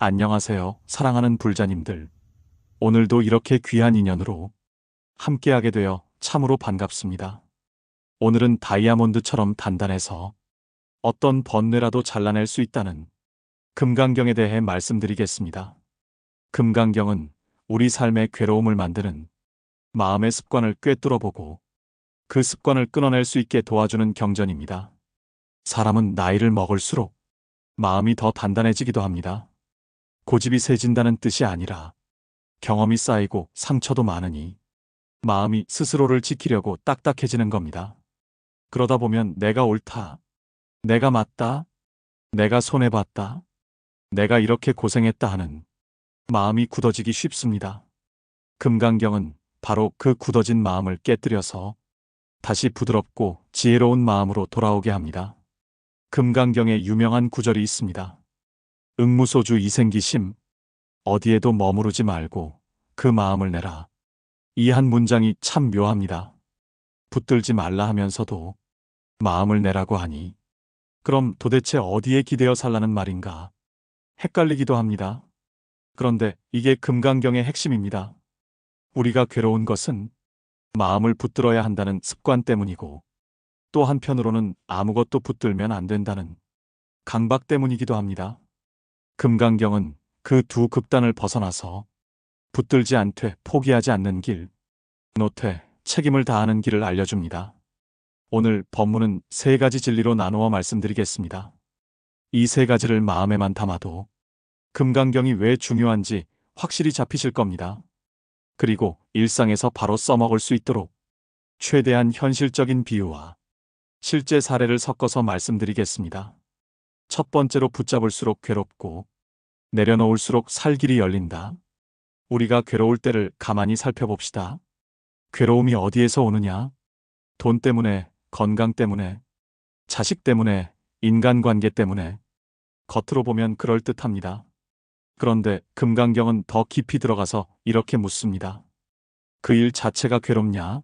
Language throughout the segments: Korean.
안녕하세요, 사랑하는 불자님들. 오늘도 이렇게 귀한 인연으로 함께하게 되어 참으로 반갑습니다. 오늘은 다이아몬드처럼 단단해서 어떤 번뇌라도 잘라낼 수 있다는 금강경에 대해 말씀드리겠습니다. 금강경은 우리 삶의 괴로움을 만드는 마음의 습관을 꿰뚫어보고 그 습관을 끊어낼 수 있게 도와주는 경전입니다. 사람은 나이를 먹을수록 마음이 더 단단해지기도 합니다. 고집이 세진다는 뜻이 아니라 경험이 쌓이고 상처도 많으니 마음이 스스로를 지키려고 딱딱해지는 겁니다. 그러다 보면 내가 옳다, 내가 맞다, 내가 손해봤다, 내가 이렇게 고생했다 하는 마음이 굳어지기 쉽습니다. 금강경은 바로 그 굳어진 마음을 깨뜨려서 다시 부드럽고 지혜로운 마음으로 돌아오게 합니다. 금강경에 유명한 구절이 있습니다. 응무소주 이생기심, 어디에도 머무르지 말고 그 마음을 내라. 이 한 문장이 참 묘합니다. 붙들지 말라 하면서도 마음을 내라고 하니 그럼 도대체 어디에 기대어 살라는 말인가? 헷갈리기도 합니다. 그런데 이게 금강경의 핵심입니다. 우리가 괴로운 것은 마음을 붙들어야 한다는 습관 때문이고 또 한편으로는 아무것도 붙들면 안 된다는 강박 때문이기도 합니다. 금강경은 그 두 극단을 벗어나서 붙들지 않되 포기하지 않는 길, 노퇴, 책임을 다하는 길을 알려줍니다. 오늘 법문은 세 가지 진리로 나누어 말씀드리겠습니다. 이 세 가지를 마음에만 담아도 금강경이 왜 중요한지 확실히 잡히실 겁니다. 그리고 일상에서 바로 써먹을 수 있도록 최대한 현실적인 비유와 실제 사례를 섞어서 말씀드리겠습니다. 첫 번째로 붙잡을수록 괴롭고 내려놓을수록 살 길이 열린다. 우리가 괴로울 때를 가만히 살펴봅시다. 괴로움이 어디에서 오느냐? 돈 때문에, 건강 때문에, 자식 때문에, 인간관계 때문에. 겉으로 보면 그럴듯합니다. 그런데 금강경은 더 깊이 들어가서 이렇게 묻습니다. 그 일 자체가 괴롭냐?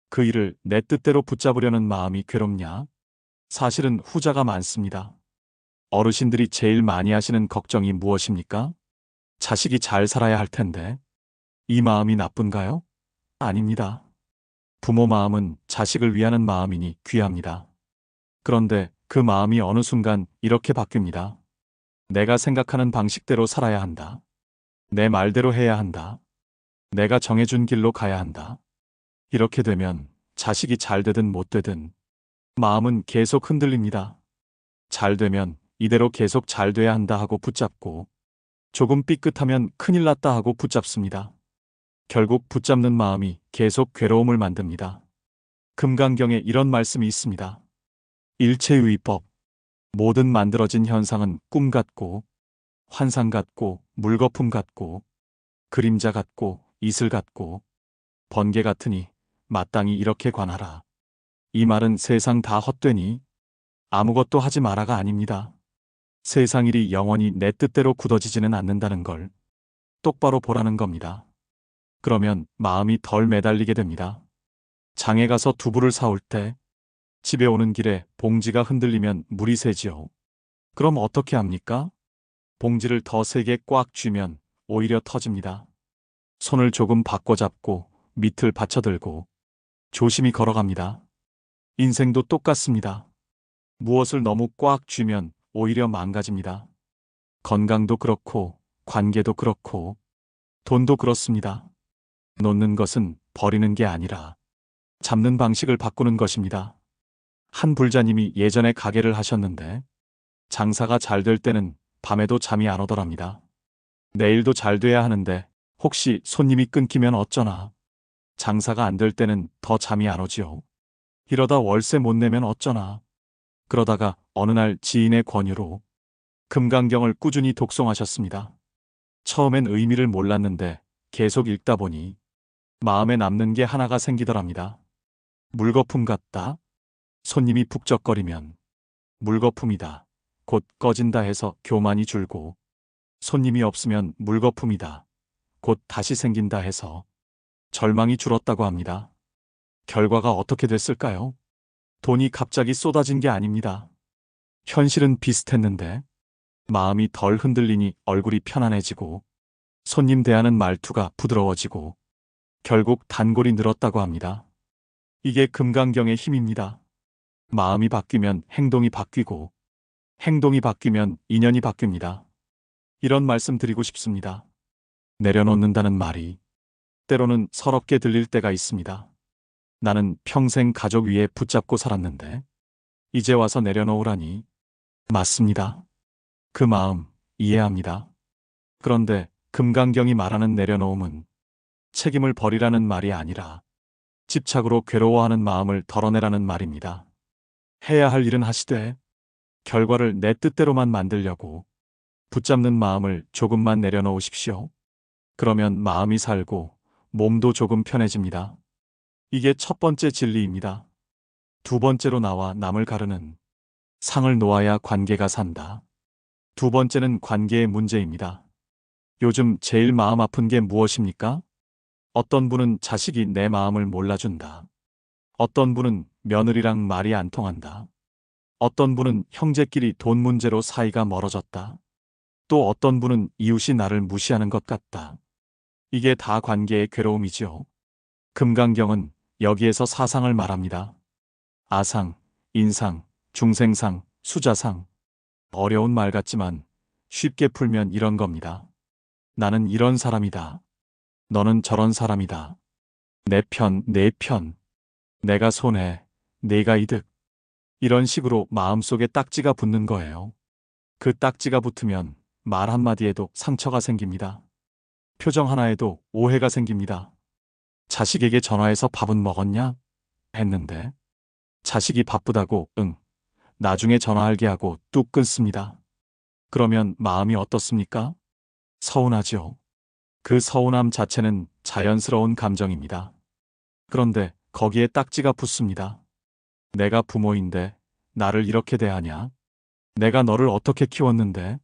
그 일을 내 뜻대로 붙잡으려는 마음이 괴롭냐? 사실은 후자가 많습니다. 어르신들이 제일 많이 하시는 걱정이 무엇입니까? 자식이 잘 살아야 할 텐데. 이 마음이 나쁜가요? 아닙니다. 부모 마음은 자식을 위하는 마음이니 귀합니다. 그런데 그 마음이 어느 순간 이렇게 바뀝니다. 내가 생각하는 방식대로 살아야 한다. 내 말대로 해야 한다. 내가 정해준 길로 가야 한다. 이렇게 되면 자식이 잘 되든 못 되든 마음은 계속 흔들립니다. 잘 되면 이대로 계속 잘 돼야 한다 하고 붙잡고 조금 삐끗하면 큰일 났다 하고 붙잡습니다. 결국 붙잡는 마음이 계속 괴로움을 만듭니다. 금강경에 이런 말씀이 있습니다. 일체유의법. 모든 만들어진 현상은 꿈 같고 환상 같고 물거품 같고 그림자 같고 이슬 같고 번개 같으니 마땅히 이렇게 관하라. 이 말은 세상 다 헛되니 아무것도 하지 마라가 아닙니다. 세상 일이 영원히 내 뜻대로 굳어지지는 않는다는 걸 똑바로 보라는 겁니다. 그러면 마음이 덜 매달리게 됩니다. 장에 가서 두부를 사올 때 집에 오는 길에 봉지가 흔들리면 물이 새지요. 그럼 어떻게 합니까? 봉지를 더 세게 꽉 쥐면 오히려 터집니다. 손을 조금 바꿔잡고 밑을 받쳐들고 조심히 걸어갑니다. 인생도 똑같습니다. 무엇을 너무 꽉 쥐면 오히려 망가집니다. 건강도 그렇고 관계도 그렇고 돈도 그렇습니다. 놓는 것은 버리는 게 아니라 잡는 방식을 바꾸는 것입니다. 한 불자님이 예전에 가게를 하셨는데 장사가 잘 될 때는 밤에도 잠이 안 오더랍니다. 내일도 잘 돼야 하는데 혹시 손님이 끊기면 어쩌나. 장사가 안 될 때는 더 잠이 안 오지요. 이러다 월세 못 내면 어쩌나. 그러다가 어느 날 지인의 권유로 금강경을 꾸준히 독송하셨습니다. 처음엔 의미를 몰랐는데 계속 읽다 보니 마음에 남는 게 하나가 생기더랍니다. 물거품 같다. 손님이 북적거리면 물거품이다. 곧 꺼진다 해서 교만이 줄고 손님이 없으면 물거품이다. 곧 다시 생긴다 해서 절망이 줄었다고 합니다. 결과가 어떻게 됐을까요? 돈이 갑자기 쏟아진 게 아닙니다. 현실은 비슷했는데 마음이 덜 흔들리니 얼굴이 편안해지고 손님 대하는 말투가 부드러워지고 결국 단골이 늘었다고 합니다. 이게 금강경의 힘입니다. 마음이 바뀌면 행동이 바뀌고 행동이 바뀌면 인연이 바뀝니다. 이런 말씀 드리고 싶습니다. 내려놓는다는 말이 때로는 서럽게 들릴 때가 있습니다. 나는 평생 가족 위에 붙잡고 살았는데 이제 와서 내려놓으라니. 맞습니다. 그 마음 이해합니다. 그런데 금강경이 말하는 내려놓음은 책임을 버리라는 말이 아니라 집착으로 괴로워하는 마음을 덜어내라는 말입니다. 해야 할 일은 하시되 결과를 내 뜻대로만 만들려고 붙잡는 마음을 조금만 내려놓으십시오. 그러면 마음이 살고 몸도 조금 편해집니다. 이게 첫 번째 진리입니다. 두 번째로 나와 남을 가르는 상을 놓아야 관계가 산다. 두 번째는 관계의 문제입니다. 요즘 제일 마음 아픈 게 무엇입니까? 어떤 분은 자식이 내 마음을 몰라준다. 어떤 분은 며느리랑 말이 안 통한다. 어떤 분은 형제끼리 돈 문제로 사이가 멀어졌다. 또 어떤 분은 이웃이 나를 무시하는 것 같다. 이게 다 관계의 괴로움이지요. 금강경은 여기에서 사상을 말합니다. 아상, 인상, 중생상, 수자상. 어려운 말 같지만 쉽게 풀면 이런 겁니다. 나는 이런 사람이다. 너는 저런 사람이다. 내 편, 내 편. 내가 손해, 내가 이득. 이런 식으로 마음속에 딱지가 붙는 거예요. 그 딱지가 붙으면 말 한마디에도 상처가 생깁니다. 표정 하나에도 오해가 생깁니다. 자식에게 전화해서 밥은 먹었냐? 했는데 자식이 바쁘다고 응, 나중에 전화할게 하고 뚝 끊습니다. 그러면 마음이 어떻습니까? 서운하지요. 그 서운함 자체는 자연스러운 감정입니다. 그런데 거기에 딱지가 붙습니다. 내가 부모인데 나를 이렇게 대하냐? 내가 너를 어떻게 키웠는데?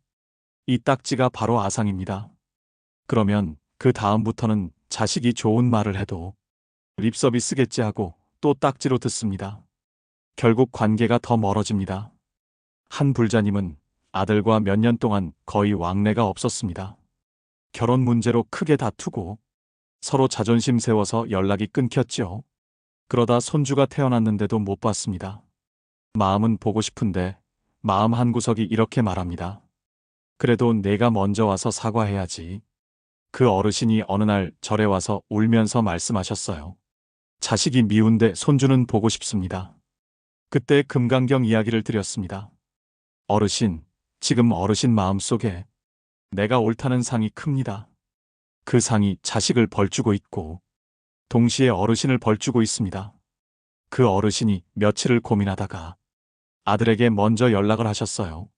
이 딱지가 바로 아상입니다. 그러면 그 다음부터는 자식이 좋은 말을 해도 립서비스겠지 하고 또 딱지로 듣습니다. 결국 관계가 더 멀어집니다. 한 불자님은 아들과 몇 년 동안 거의 왕래가 없었습니다. 결혼 문제로 크게 다투고 서로 자존심 세워서 연락이 끊겼지요. 그러다 손주가 태어났는데도 못 봤습니다. 마음은 보고 싶은데 마음 한구석이 이렇게 말합니다. 그래도 내가 먼저 와서 사과해야지. 그 어르신이 어느 날 절에 와서 울면서 말씀하셨어요. 자식이 미운데 손주는 보고 싶습니다. 그때 금강경 이야기를 드렸습니다. 어르신, 지금 어르신 마음속에 내가 옳다는 상이 큽니다. 그 상이 자식을 벌주고 있고 동시에 어르신을 벌주고 있습니다. 그 어르신이 며칠을 고민하다가 아들에게 먼저 연락을 하셨어요.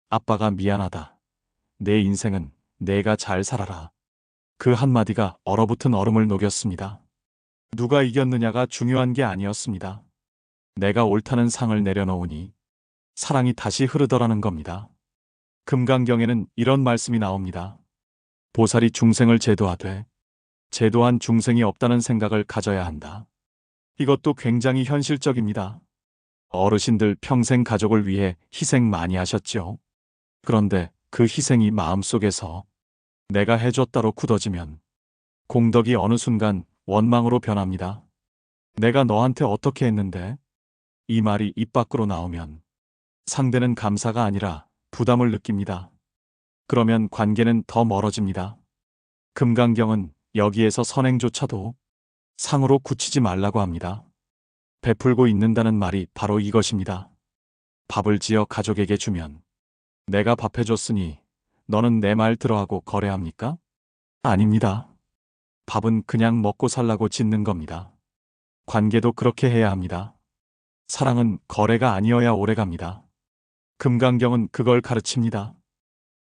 아빠가 미안하다. 내 인생은 내가 잘 살아라. 그 한마디가 얼어붙은 얼음을 녹였습니다. 누가 이겼느냐가 중요한 게 아니었습니다. 내가 옳다는 상을 내려놓으니 사랑이 다시 흐르더라는 겁니다. 금강경에는 이런 말씀이 나옵니다. 보살이 중생을 제도하되 제도한 중생이 없다는 생각을 가져야 한다. 이것도 굉장히 현실적입니다. 어르신들 평생 가족을 위해 희생 많이 하셨죠. 그런데 그 희생이 마음속에서 내가 해줬다로 굳어지면 공덕이 어느 순간 원망으로 변합니다. 내가 너한테 어떻게 했는데? 이 말이 입 밖으로 나오면 상대는 감사가 아니라 부담을 느낍니다. 그러면 관계는 더 멀어집니다. 금강경은 여기에서 선행조차도 상으로 굳히지 말라고 합니다. 베풀고 있는다는 말이 바로 이것입니다. 밥을 지어 가족에게 주면 내가 밥 해줬으니 너는 내 말 들어하고 거래합니까? 아닙니다. 밥은 그냥 먹고 살라고 짓는 겁니다. 관계도 그렇게 해야 합니다. 사랑은 거래가 아니어야 오래갑니다. 금강경은 그걸 가르칩니다.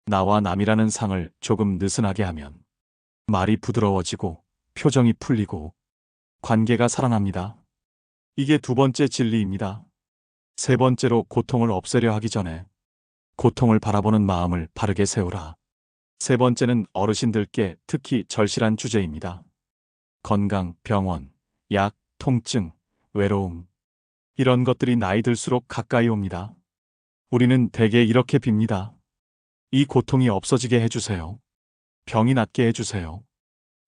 나와 남이라는 상을 조금 느슨하게 하면 말이 부드러워지고 표정이 풀리고 관계가 살아납니다. 이게 두 번째 진리입니다. 세 번째로 고통을 없애려 하기 전에 고통을 바라보는 마음을 바르게 세우라. 세 번째는 어르신들께 특히 절실한 주제입니다. 건강, 병원, 약, 통증, 외로움. 이런 것들이 나이 들수록 가까이 옵니다. 우리는 대개 이렇게 빕니다. 이 고통이 없어지게 해주세요. 병이 낫게 해주세요.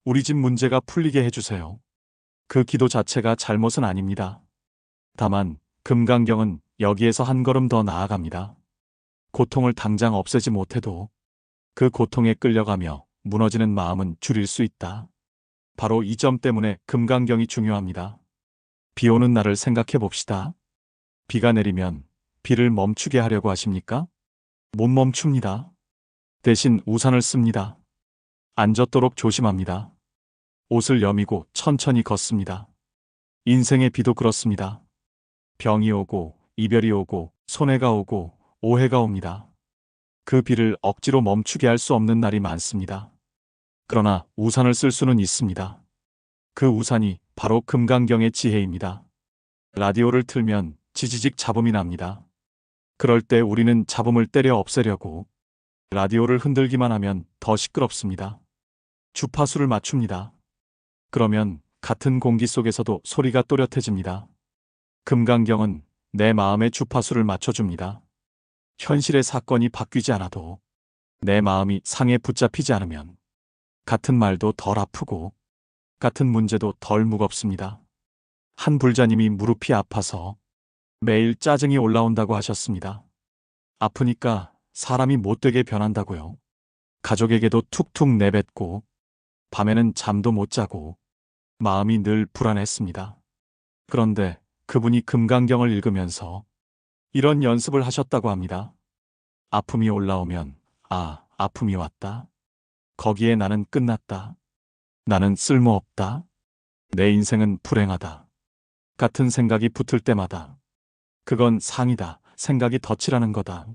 우리 집 문제가 풀리게 해주세요. 그 기도 자체가 잘못은 아닙니다. 다만 금강경은 여기에서 한 걸음 더 나아갑니다. 고통을 당장 없애지 못해도 그 고통에 끌려가며 무너지는 마음은 줄일 수 있다. 바로 이 점 때문에 금강경이 중요합니다. 비 오는 날을 생각해 봅시다. 비가 내리면 비를 멈추게 하려고 하십니까? 못 멈춥니다. 대신 우산을 씁니다. 안 젖도록 조심합니다. 옷을 여미고 천천히 걷습니다. 인생의 비도 그렇습니다. 병이 오고 이별이 오고 손해가 오고 오해가 옵니다. 그 비를 억지로 멈추게 할 수 없는 날이 많습니다. 그러나 우산을 쓸 수는 있습니다. 그 우산이 바로 금강경의 지혜입니다. 라디오를 틀면 지지직 잡음이 납니다. 그럴 때 우리는 잡음을 때려 없애려고 라디오를 흔들기만 하면 더 시끄럽습니다. 주파수를 맞춥니다. 그러면 같은 공기 속에서도 소리가 또렷해집니다. 금강경은 내 마음의 주파수를 맞춰줍니다. 현실의 사건이 바뀌지 않아도 내 마음이 상에 붙잡히지 않으면 같은 말도 덜 아프고 같은 문제도 덜 무겁습니다. 한 불자님이 무릎이 아파서 매일 짜증이 올라온다고 하셨습니다. 아프니까 사람이 못되게 변한다고요. 가족에게도 툭툭 내뱉고 밤에는 잠도 못 자고 마음이 늘 불안했습니다. 그런데 그분이 금강경을 읽으면서 이런 연습을 하셨다고 합니다. 아픔이 올라오면 아픔이 왔다. 거기에 나는 끝났다. 나는 쓸모없다. 내 인생은 불행하다. 같은 생각이 붙을 때마다 그건 상이다. 생각이 덫이라는 거다.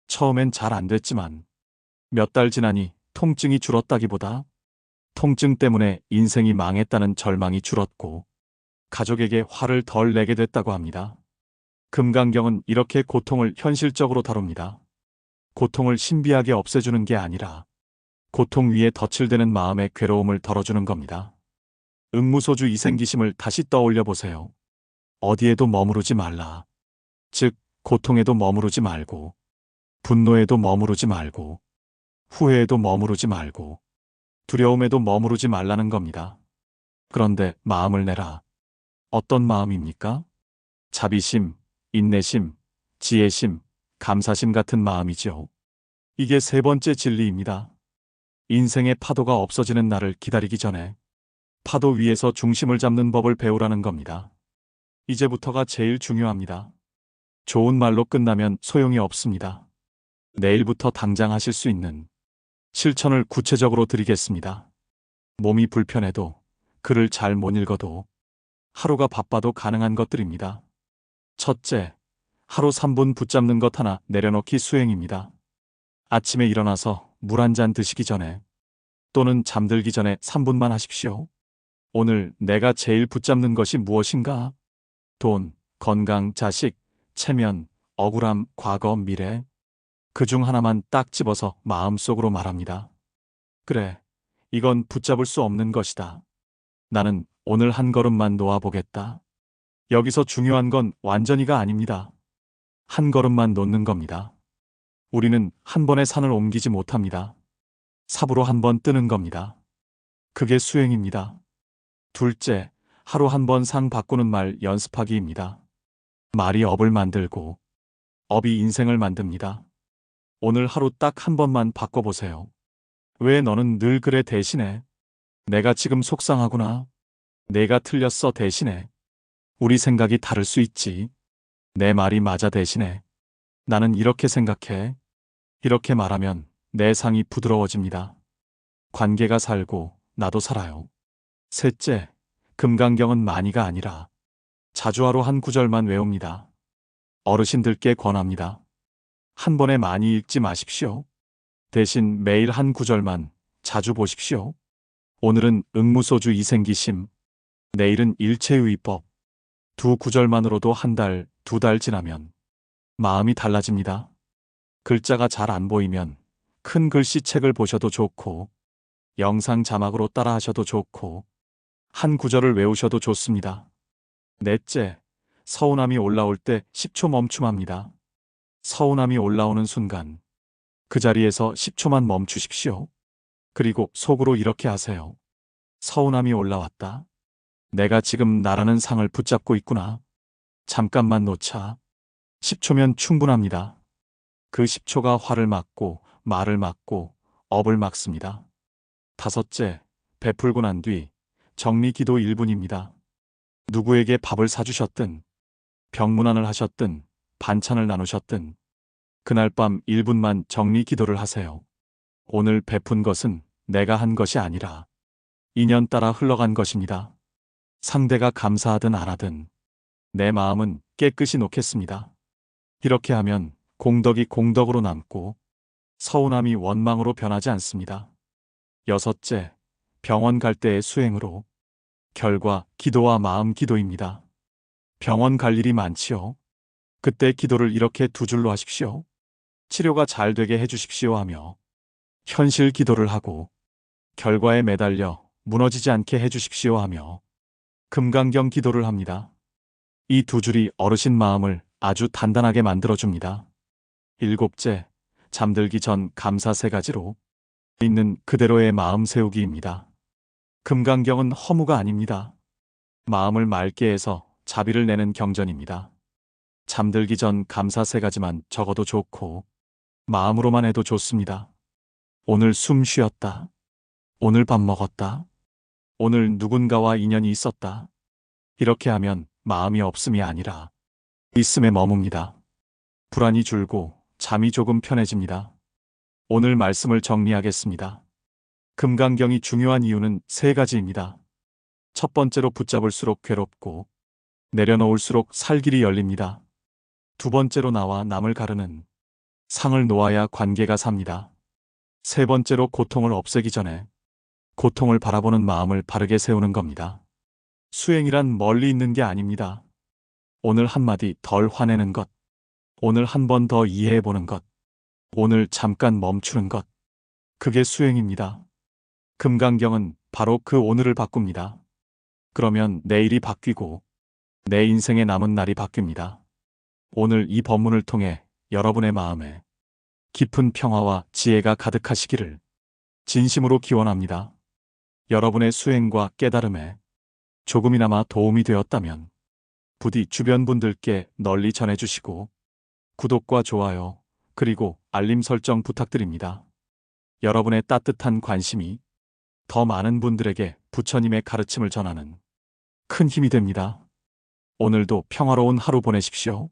처음엔 잘 안 됐지만 몇 달 지나니 통증이 줄었다기보다 통증 때문에 인생이 망했다는 절망이 줄었고 가족에게 화를 덜 내게 됐다고 합니다. 금강경은 이렇게 고통을 현실적으로 다룹니다. 고통을 신비하게 없애주는 게 아니라 고통 위에 덫을 대는 마음의 괴로움을 덜어주는 겁니다. 응무소주 이생기심을 다시 떠올려 보세요. 어디에도 머무르지 말라. 즉, 고통에도 머무르지 말고, 분노에도 머무르지 말고, 후회에도 머무르지 말고, 두려움에도 머무르지 말라는 겁니다. 그런데 마음을 내라. 어떤 마음입니까? 자비심, 인내심, 지혜심, 감사심 같은 마음이지요. 이게 세 번째 진리입니다. 인생의 파도가 없어지는 날을 기다리기 전에 파도 위에서 중심을 잡는 법을 배우라는 겁니다. 이제부터가 제일 중요합니다. 좋은 말로 끝나면 소용이 없습니다. 내일부터 당장 하실 수 있는 실천을 구체적으로 드리겠습니다. 몸이 불편해도, 글을 잘 못 읽어도, 하루가 바빠도 가능한 것들입니다. 첫째, 하루 3분 붙잡는 것 하나 내려놓기 수행입니다. 아침에 일어나서 물 한 잔 드시기 전에 또는 잠들기 전에 3분만 하십시오. 오늘 내가 제일 붙잡는 것이 무엇인가? 돈, 건강, 자식, 체면, 억울함, 과거, 미래. 그중 하나만 딱 집어서 마음속으로 말합니다. 그래, 이건 붙잡을 수 없는 것이다. 나는 오늘 한 걸음만 놓아보겠다. 여기서 중요한 건 완전히가 아닙니다. 한 걸음만 놓는 겁니다. 우리는 한 번에 산을 옮기지 못합니다. 삽으로 한 번 뜨는 겁니다. 그게 수행입니다. 둘째, 하루 한 번 상 바꾸는 말 연습하기입니다. 말이 업을 만들고 업이 인생을 만듭니다. 오늘 하루 딱 한 번만 바꿔보세요. 왜 너는 늘 그래 대신에 내가 지금 속상하구나. 내가 틀렸어 대신에 우리 생각이 다를 수 있지. 내 말이 맞아 대신에 나는 이렇게 생각해. 이렇게 말하면 내 상이 부드러워집니다. 관계가 살고 나도 살아요. 셋째, 금강경은 많이가 아니라 자주 하루 한 구절만 외웁니다. 어르신들께 권합니다. 한 번에 많이 읽지 마십시오. 대신 매일 한 구절만 자주 보십시오. 오늘은 응무소주 이생기심, 내일은 일체의법. 두 구절만으로도 한 달, 두 달 지나면 마음이 달라집니다. 글자가 잘 안 보이면 큰 글씨 책을 보셔도 좋고 영상 자막으로 따라하셔도 좋고 한 구절을 외우셔도 좋습니다. 넷째, 서운함이 올라올 때 10초 멈춤합니다. 서운함이 올라오는 순간 그 자리에서 10초만 멈추십시오. 그리고 속으로 이렇게 하세요. 서운함이 올라왔다. 내가 지금 나라는 상을 붙잡고 있구나. 잠깐만 놓자. 10초면 충분합니다. 그 10초가 화를 막고 말을 막고 업을 막습니다. 다섯째, 베풀고 난 뒤 정리 기도 1분입니다. 누구에게 밥을 사주셨든, 병문안을 하셨든, 반찬을 나누셨든, 그날 밤 1분만 정리 기도를 하세요. 오늘 베푼 것은 내가 한 것이 아니라 인연 따라 흘러간 것입니다. 상대가 감사하든 안 하든 내 마음은 깨끗이 놓겠습니다. 이렇게 하면 공덕이 공덕으로 남고 서운함이 원망으로 변하지 않습니다. 여섯째, 병원 갈 때의 수행으로 결과 기도와 마음 기도입니다. 병원 갈 일이 많지요. 그때 기도를 이렇게 두 줄로 하십시오. 치료가 잘 되게 해주십시오 하며 현실 기도를 하고 결과에 매달려 무너지지 않게 해주십시오 하며 금강경 기도를 합니다. 이 두 줄이 어르신 마음을 아주 단단하게 만들어줍니다. 일곱째, 잠들기 전 감사 세 가지로 있는 그대로의 마음 세우기입니다. 금강경은 허무가 아닙니다. 마음을 맑게 해서 자비를 내는 경전입니다. 잠들기 전 감사 세 가지만 적어도 좋고 마음으로만 해도 좋습니다. 오늘 숨 쉬었다. 오늘 밥 먹었다. 오늘 누군가와 인연이 있었다. 이렇게 하면 마음이 없음이 아니라 있음에 머뭅니다. 불안이 줄고 잠이 조금 편해집니다. 오늘 말씀을 정리하겠습니다. 금강경이 중요한 이유는 세 가지입니다. 첫 번째로 붙잡을수록 괴롭고 내려놓을수록 살 길이 열립니다. 두 번째로 나와 남을 가르는 상을 놓아야 관계가 삽니다. 세 번째로 고통을 없애기 전에 고통을 바라보는 마음을 바르게 세우는 겁니다. 수행이란 멀리 있는 게 아닙니다. 오늘 한마디 덜 화내는 것, 오늘 한 번 더 이해해보는 것, 오늘 잠깐 멈추는 것, 그게 수행입니다. 금강경은 바로 그 오늘을 바꿉니다. 그러면 내일이 바뀌고 내 인생의 남은 날이 바뀝니다. 오늘 이 법문을 통해 여러분의 마음에 깊은 평화와 지혜가 가득하시기를 진심으로 기원합니다. 여러분의 수행과 깨달음에 조금이나마 도움이 되었다면 부디 주변 분들께 널리 전해주시고 구독과 좋아요 그리고 알림 설정 부탁드립니다. 여러분의 따뜻한 관심이 더 많은 분들에게 부처님의 가르침을 전하는 큰 힘이 됩니다. 오늘도 평화로운 하루 보내십시오.